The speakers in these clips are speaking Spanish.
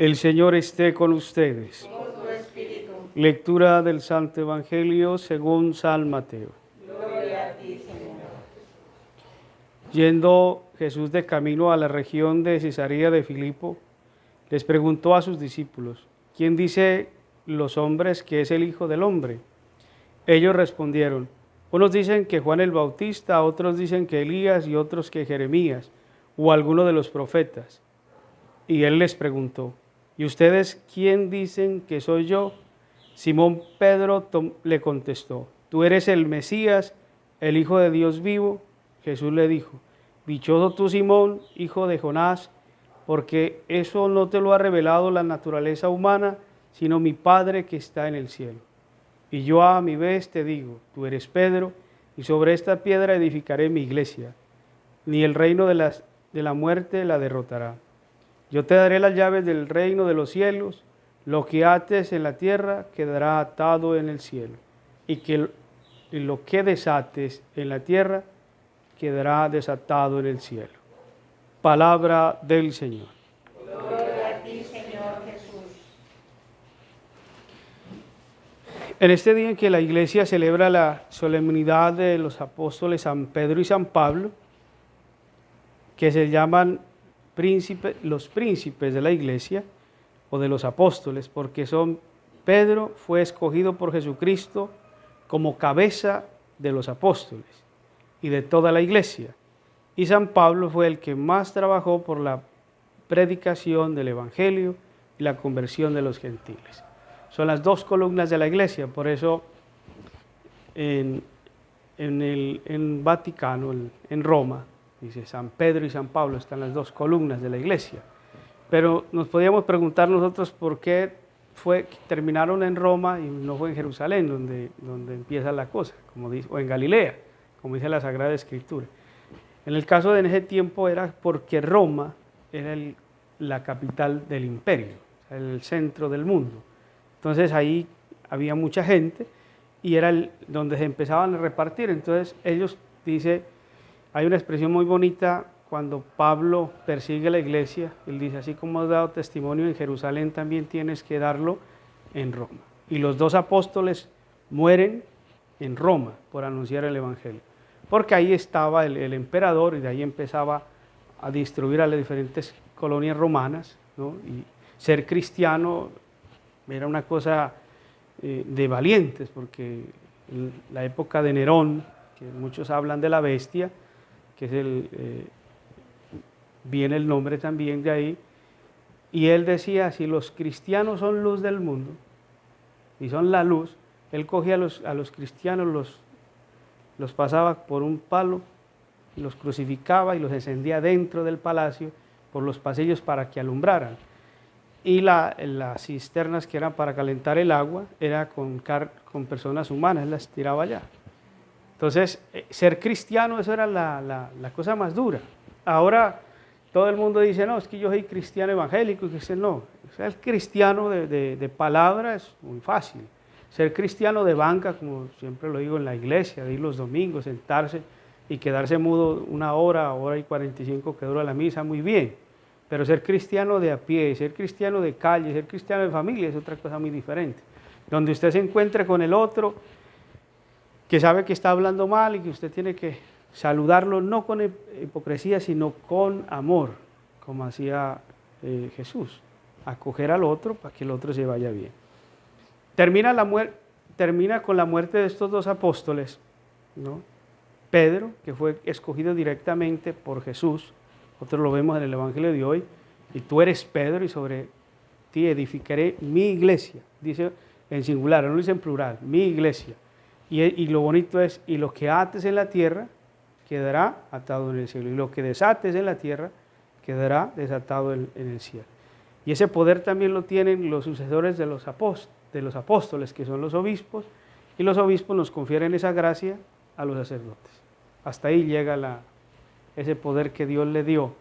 El Señor esté con ustedes. Con tu espíritu. Lectura del Santo Evangelio según San Mateo. Gloria a ti, Señor. Yendo Jesús de camino a la región de Cesarea de Filipo, les preguntó a sus discípulos: ¿quién dice los hombres que es el Hijo del Hombre? Ellos respondieron: unos dicen que Juan el Bautista, otros dicen que Elías y otros que Jeremías o alguno de los profetas. Y él les preguntó: ¿y ustedes quién dicen que soy yo? Simón Pedro le contestó: tú eres el Mesías, el Hijo de Dios vivo. Jesús le dijo: dichoso tú, Simón, hijo de Jonás, porque eso no te lo ha revelado la naturaleza humana, sino mi Padre que está en el cielo. Y yo a mi vez te digo: tú eres Pedro, y sobre esta piedra edificaré mi iglesia, ni el reino de la muerte la derrotará. Yo te daré las llaves del reino de los cielos. Lo que ates en la tierra quedará atado en el cielo, y lo que desates en la tierra quedará desatado en el cielo. Palabra del Señor. Gloria a ti, Señor Jesús. En este día en que la Iglesia celebra la solemnidad de los apóstoles San Pedro y San Pablo, que se llaman los príncipes de la Iglesia o de los apóstoles, porque Pedro fue escogido por Jesucristo como cabeza de los apóstoles y de toda la Iglesia, y San Pablo fue el que más trabajó por la predicación del Evangelio y la conversión de los gentiles. Son las dos columnas de la Iglesia, por eso en Vaticano, en Roma, dice San Pedro y San Pablo, están las dos columnas de la Iglesia. Pero nos podíamos preguntar nosotros por qué terminaron en Roma y no fue en Jerusalén donde empieza la cosa, como dice, o en Galilea, como dice la Sagrada Escritura. En el caso de ese tiempo era porque Roma era la capital del imperio, o sea, el centro del mundo. Entonces ahí había mucha gente y era donde se empezaban a repartir. Entonces ellos, hay una expresión muy bonita cuando Pablo persigue la iglesia, él dice: así como has dado testimonio en Jerusalén, también tienes que darlo en Roma. Y los dos apóstoles mueren en Roma por anunciar el Evangelio, porque ahí estaba el emperador y de ahí empezaba a distribuir a las diferentes colonias romanas, ¿no? Y ser cristiano era una cosa de valientes, porque en la época de Nerón, que muchos hablan de la bestia, que es viene el nombre también de ahí, y él decía: si los cristianos son luz del mundo y son la luz, él cogía a los cristianos, los pasaba por un palo, los crucificaba y los encendía dentro del palacio por los pasillos para que alumbraran. Y las cisternas que eran para calentar el agua era con personas humanas, las tiraba allá. Entonces, ser cristiano, eso era la cosa más dura. Ahora todo el mundo dice: no, es que yo soy cristiano evangélico, y dice: no, ser cristiano de palabra es muy fácil. Ser cristiano de banca, como siempre lo digo en la iglesia, de ir los domingos, sentarse y quedarse mudo una hora y 45 que dura la misa, muy bien. Pero ser cristiano de a pie, ser cristiano de calle, ser cristiano de familia es otra cosa muy diferente. Donde usted se encuentre con el otro que sabe que está hablando mal y que usted tiene que saludarlo no con hipocresía, sino con amor, como hacía Jesús, acoger al otro para que el otro se vaya bien. Termina con la muerte de estos dos apóstoles, ¿no? Pedro, que fue escogido directamente por Jesús, nosotros lo vemos en el Evangelio de hoy: y tú eres Pedro, y sobre ti edificaré mi iglesia. Dice en singular, no dice en plural, mi iglesia. Y lo bonito es: y lo que ates en la tierra quedará atado en el cielo, y lo que desates en la tierra quedará desatado en el cielo. Y ese poder también lo tienen los sucesores de los apóstoles, que son los obispos, y los obispos nos confieren esa gracia a los sacerdotes. Hasta ahí llega ese poder que Dios le dio.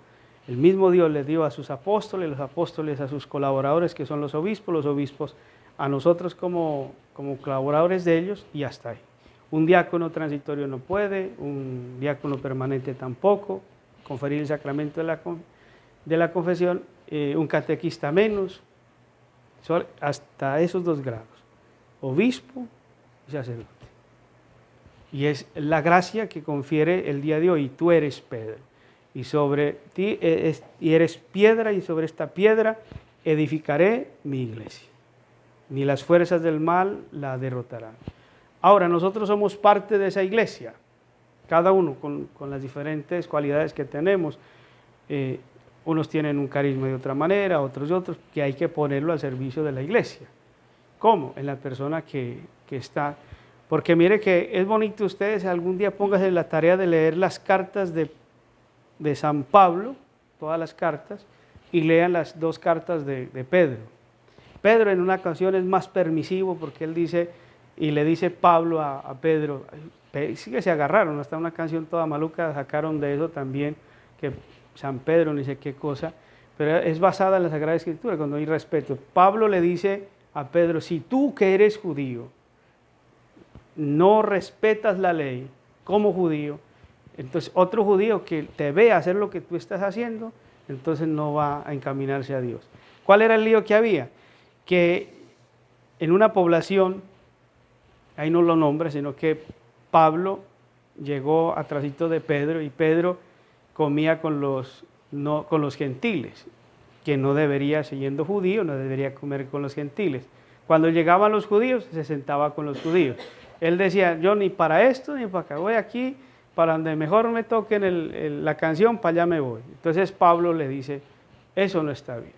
El mismo Dios le dio a sus apóstoles, los apóstoles a sus colaboradores, que son los obispos a nosotros como colaboradores de ellos, y hasta ahí. Un diácono transitorio no puede, un diácono permanente tampoco, conferir el sacramento de la confesión, un catequista menos, hasta esos 2 grados, obispo y sacerdote. Y es la gracia que confiere el día de hoy. Tú eres Pedro, y sobre ti y eres piedra, y sobre esta piedra edificaré mi iglesia. Ni las fuerzas del mal la derrotarán. Ahora, nosotros somos parte de esa iglesia, cada uno con las diferentes cualidades que tenemos. Unos tienen un carisma de otra manera, otros de otros, que hay que ponerlo al servicio de la iglesia. ¿Cómo? En la persona que está. Porque mire que es bonito, ustedes algún día pónganse la tarea de leer las cartas de San Pablo, todas las cartas, y lean las 2 cartas de Pedro. Pedro en una ocasión es más permisivo porque él dice, y le dice Pablo a Pedro, sí que se agarraron, hasta una canción toda maluca sacaron de eso también, que San Pedro ni sé qué cosa, pero es basada en la Sagrada Escritura, cuando hay respeto. Pablo le dice a Pedro, si tú que eres judío, no respetas la ley como judío, entonces otro judío que te vea hacer lo que tú estás haciendo, entonces no va a encaminarse a Dios. ¿Cuál era el lío que había? Que en una población, ahí no lo nombra, sino que Pablo llegó atrásito de Pedro y Pedro comía con los gentiles, que no debería, siendo judío, no debería comer con los gentiles. Cuando llegaban los judíos, se sentaba con los judíos. Él decía, yo ni para esto ni para acá, voy aquí, para donde mejor me toquen la canción, para allá me voy. Entonces Pablo le dice, eso no está bien.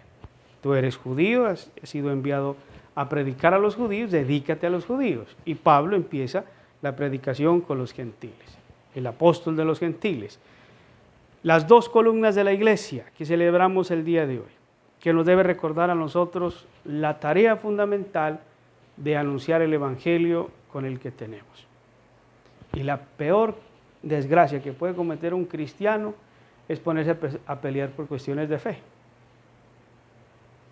Tú eres judío, has sido enviado a predicar a los judíos, dedícate a los judíos. Y Pablo empieza la predicación con los gentiles, el apóstol de los gentiles. Las 2 columnas de la iglesia que celebramos el día de hoy, que nos debe recordar a nosotros la tarea fundamental de anunciar el evangelio con el que tenemos. Y la peor desgracia que puede cometer un cristiano es ponerse a pelear por cuestiones de fe.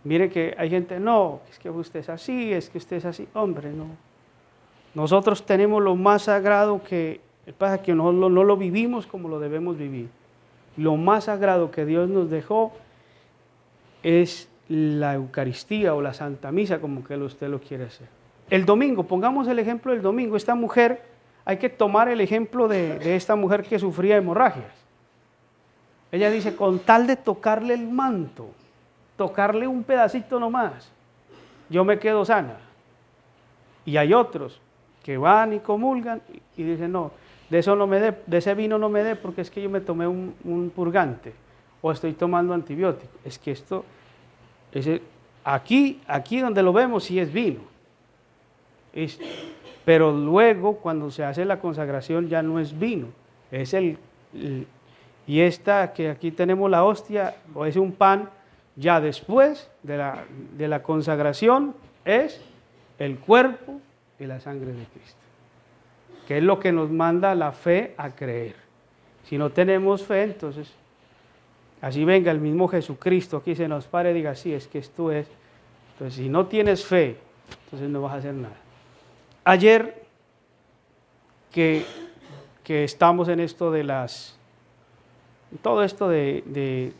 Mire que hay gente, no, es que usted es así, es que usted es así. Hombre, no. Nosotros tenemos lo más sagrado que pasa es que no lo vivimos como lo debemos vivir. Lo más sagrado que Dios nos dejó es la Eucaristía o la Santa Misa, como que usted lo quiere hacer. El domingo, pongamos el ejemplo del domingo, esta mujer, hay que tomar el ejemplo de esta mujer que sufría hemorragias. Ella dice, con tal de tocarle el manto, tocarle un pedacito nomás, yo me quedo sana. Y hay otros que van y comulgan y dicen, no, de eso no me dé, de ese vino no me dé porque es que yo me tomé un purgante o estoy tomando antibiótico. Es que esto, aquí donde lo vemos sí es vino. Pero luego cuando se hace la consagración ya no es vino, es y esta que aquí tenemos la hostia o es un pan, ya después de la consagración es el cuerpo y la sangre de Cristo, que es lo que nos manda la fe a creer. Si no tenemos fe, entonces, así venga el mismo Jesucristo, aquí se nos pare y diga, sí, es que esto es. Entonces, si no tienes fe, entonces no vas a hacer nada. Ayer que estamos en esto de todo esto le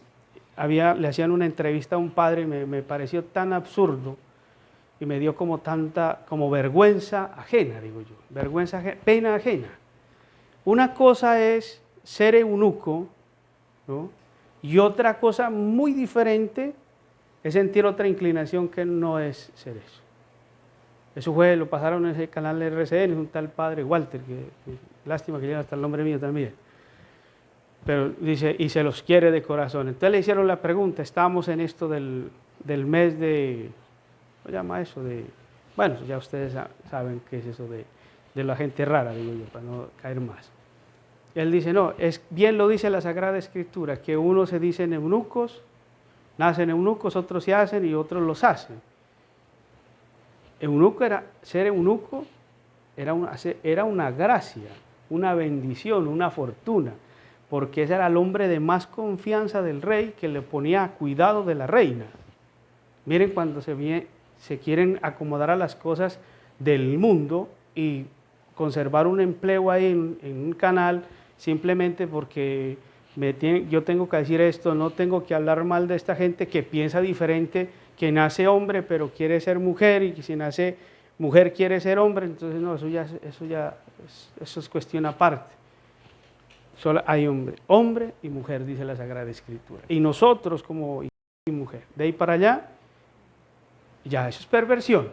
hacían una entrevista a un padre y me pareció tan absurdo y me dio como vergüenza ajena, digo yo, vergüenza ajena, pena ajena. Una cosa es ser eunuco, ¿no? Y otra cosa muy diferente es sentir otra inclinación que no es ser eso. Eso lo pasaron en ese canal de RCN, es un tal padre Walter, que lástima que lleva hasta el nombre mío también. Pero dice, y se los quiere de corazón. Entonces le hicieron la pregunta, estábamos en esto del mes de, ¿cómo se llama eso? Bueno, ya ustedes saben qué es eso de la gente rara, digo yo, para no caer más. Él dice, no, bien lo dice la Sagrada Escritura, que unos se dicen eunucos, nacen eunucos, otros se hacen y otros los hacen. Ser eunuco era una gracia, una bendición, una fortuna, porque ese era el hombre de más confianza del rey que le ponía cuidado de la reina. Miren cuando se quieren acomodar a las cosas del mundo y conservar un empleo ahí en un canal simplemente porque yo tengo que decir esto, no tengo que hablar mal de esta gente que piensa diferente, que nace hombre pero quiere ser mujer y que si nace mujer quiere ser hombre, entonces no, eso es cuestión aparte. Solo hay hombre y mujer, dice la Sagrada Escritura. Y nosotros como hombre y mujer, de ahí para allá, ya eso es perversión.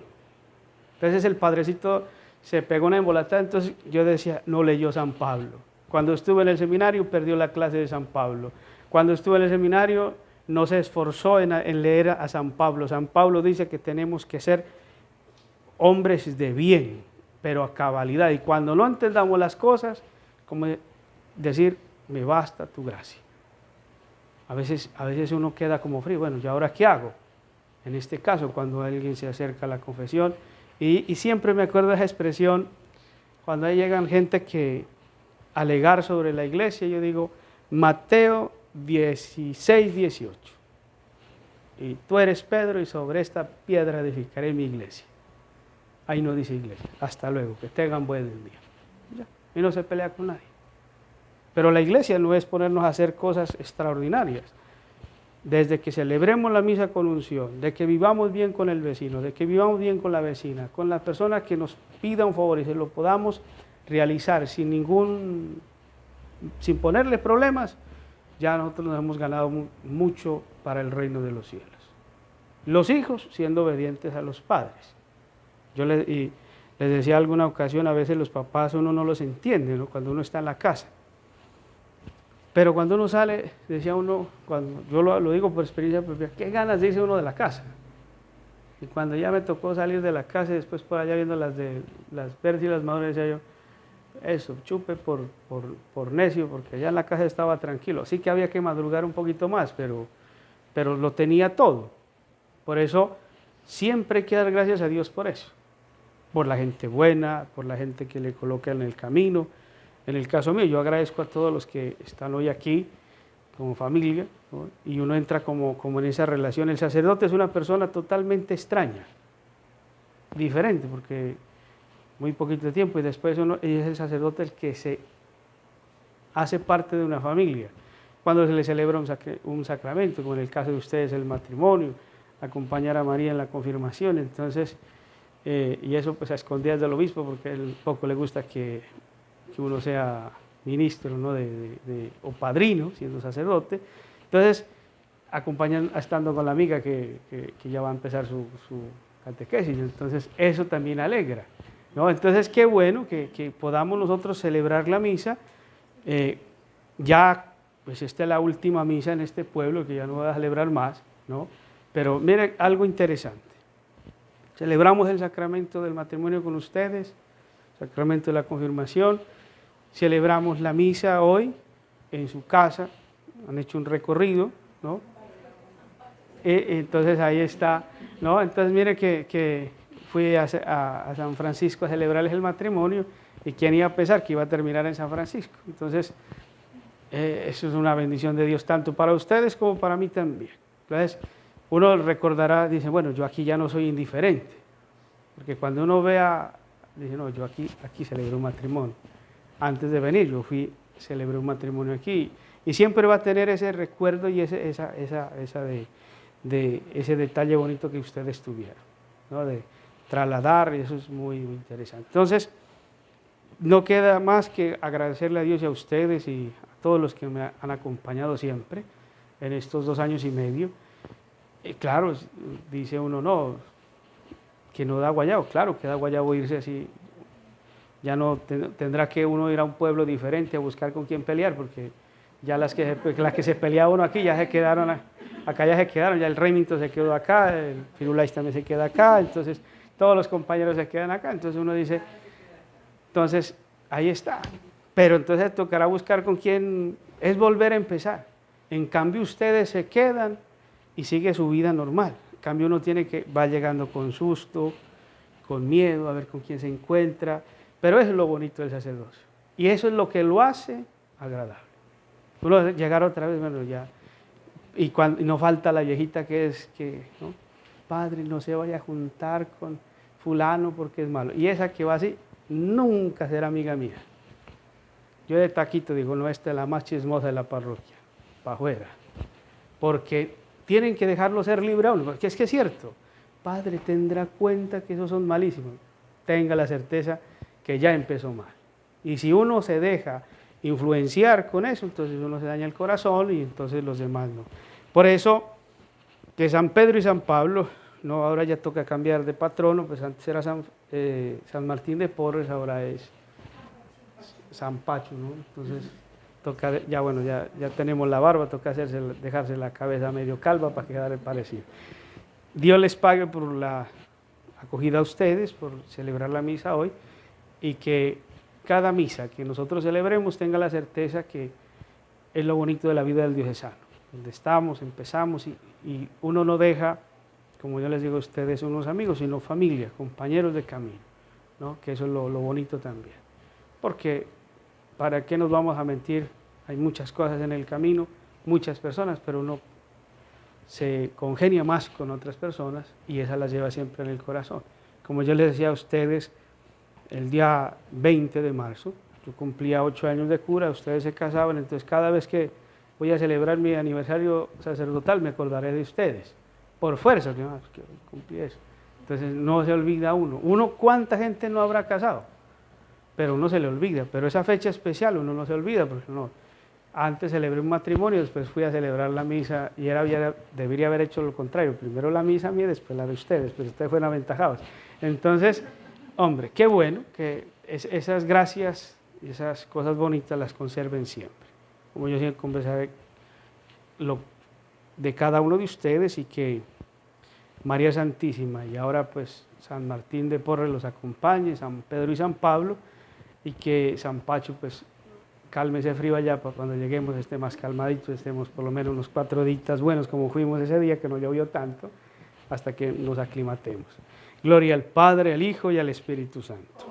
Entonces el padrecito se pegó una embolatada, entonces yo decía, no leyó San Pablo. Cuando estuve en el seminario perdió la clase de San Pablo. Cuando estuve en el seminario no se esforzó en leer a San Pablo. San Pablo dice que tenemos que ser hombres de bien, pero a cabalidad. Y cuando no entendamos las cosas, como decir, me basta tu gracia. A veces uno queda como frío, bueno, ¿y ahora qué hago? En este caso, cuando alguien se acerca a la confesión, y siempre me acuerdo de esa expresión, cuando ahí llegan gente que alegar sobre la iglesia, yo digo, Mateo 16, 18. Y tú eres Pedro y sobre esta piedra edificaré mi iglesia. Ahí no dice iglesia. Hasta luego, que tengan buen día. Ya. Y no se pelea con nadie. Pero la iglesia no es ponernos a hacer cosas extraordinarias. Desde que celebremos la misa con unción, de que vivamos bien con el vecino, de que vivamos bien con la vecina, con la persona que nos pida un favor y se lo podamos realizar sin ponerle problemas, ya nosotros nos hemos ganado mucho para el reino de los cielos. Los hijos siendo obedientes a los padres. Les decía alguna ocasión, a veces los papás uno no los entiende, ¿no? Cuando uno está en la casa. Pero cuando uno sale, decía uno, cuando yo lo digo por experiencia propia, qué ganas dice uno de la casa. Y cuando ya me tocó salir de la casa y después por allá viendo las verdes y las maduras, decía yo, eso, chupe por necio, porque allá en la casa estaba tranquilo. Sí que había que madrugar un poquito más, pero lo tenía todo. Por eso siempre hay que dar gracias a Dios por eso. Por la gente buena, por la gente que le coloca en el camino. En el caso mío, yo agradezco a todos los que están hoy aquí como familia, ¿no? Y uno entra como en esa relación. El sacerdote es una persona totalmente extraña, diferente, porque muy poquito tiempo y después es el sacerdote el que se hace parte de una familia. Cuando se le celebra un sacramento, como en el caso de ustedes el matrimonio, acompañar a María en la confirmación, entonces, y eso pues a escondidas del obispo, porque a él poco le gusta que uno sea ministro, ¿no? o padrino, siendo sacerdote. Entonces, acompañan estando con la amiga que ya va a empezar su catequesis. Entonces, eso también alegra, ¿no? Entonces, qué bueno que podamos nosotros celebrar la misa. Ya, pues esta es la última misa en este pueblo, que ya no va a celebrar más, ¿no? Pero miren, algo interesante. Celebramos el sacramento del matrimonio con ustedes, sacramento de la confirmación. Celebramos la misa hoy en su casa, han hecho un recorrido, ¿no? Entonces ahí está, ¿no? Entonces mire que fui a San Francisco a celebrarles el matrimonio y quién iba a pensar que iba a terminar en San Francisco. Entonces eso es una bendición de Dios tanto para ustedes como para mí también. Entonces uno recordará, dice, bueno, yo aquí ya no soy indiferente, porque cuando uno vea, dice, no, yo aquí celebro un matrimonio. Antes de venir, celebré un matrimonio aquí y siempre va a tener ese recuerdo y ese detalle bonito que ustedes tuvieron, ¿no? De trasladar, y eso es muy, muy interesante. Entonces, no queda más que agradecerle a Dios y a ustedes y a todos los que me han acompañado siempre en estos 2 años y medio. Claro, dice uno, no, que no da guayabo, claro que da guayabo irse así. Ya no tendrá que uno ir a un pueblo diferente a buscar con quién pelear, porque ya las que se peleaba uno aquí ya se quedaron, acá ya se quedaron, ya el Remington se quedó acá, el Firulais también se queda acá, entonces todos los compañeros se quedan acá, entonces uno dice, entonces ahí está, pero entonces tocará buscar con quién, es volver a empezar. En cambio ustedes se quedan y sigue su vida normal, en cambio uno va llegando con susto, con miedo, a ver con quién se encuentra. Pero eso es lo bonito del sacerdocio. Y eso es lo que lo hace agradable. Uno llegar otra vez, bueno, ya. Y no falta la viejita ¿no? Padre, no se vaya a juntar con fulano porque es malo. Y esa que va así, nunca será amiga mía. Yo de taquito digo, no, esta es la más chismosa de la parroquia. para afuera, porque tienen que dejarlo ser libre a uno, porque es que es cierto, Padre tendrá cuenta que esos son malísimos, tenga la certeza que ya empezó mal. Y si uno se deja influenciar con eso, entonces uno se daña el corazón y entonces los demás no. Por eso que San Pedro y San Pablo, no, ahora ya toca cambiar de patrono, pues antes era San Martín de Porres, ahora es San Pacho, ¿no? Entonces toca, ya bueno, ya tenemos la barba, toca dejarse la cabeza medio calva para quedar parecido. Dios les pague por la acogida a ustedes, por celebrar la misa hoy, y que cada misa que nosotros celebremos tenga la certeza que es lo bonito de la vida del diocesano, donde estamos, empezamos y uno no deja, como yo les digo a ustedes, unos amigos, sino familia, compañeros de camino, ¿no? Que eso es lo bonito también. Porque, ¿para qué nos vamos a mentir? Hay muchas cosas en el camino, muchas personas, pero uno se congenia más con otras personas y esas las lleva siempre en el corazón. Como yo les decía a ustedes, el día 20 de marzo, yo cumplía 8 años de cura, ustedes se casaban, entonces cada vez que voy a celebrar mi aniversario sacerdotal me acordaré de ustedes, por fuerza, que cumplí eso. Entonces no se olvida uno. Uno, ¿cuánta gente no habrá casado? Pero uno se le olvida, pero esa fecha especial uno no se olvida, porque no, antes celebré un matrimonio, después fui a celebrar la misa y debería haber hecho lo contrario, primero la misa mía, después la de ustedes, pero ustedes fueron aventajados. Entonces, hombre, qué bueno que esas gracias y esas cosas bonitas las conserven siempre. Como yo siempre conversaré lo de cada uno de ustedes y que María Santísima y ahora pues San Martín de Porres los acompañe, San Pedro y San Pablo, y que San Pacho pues calme ese frío allá para cuando lleguemos esté más calmadito, estemos por lo menos unos 4 días buenos como fuimos ese día que no llovió tanto, hasta que nos aclimatemos. Gloria al Padre, al Hijo y al Espíritu Santo.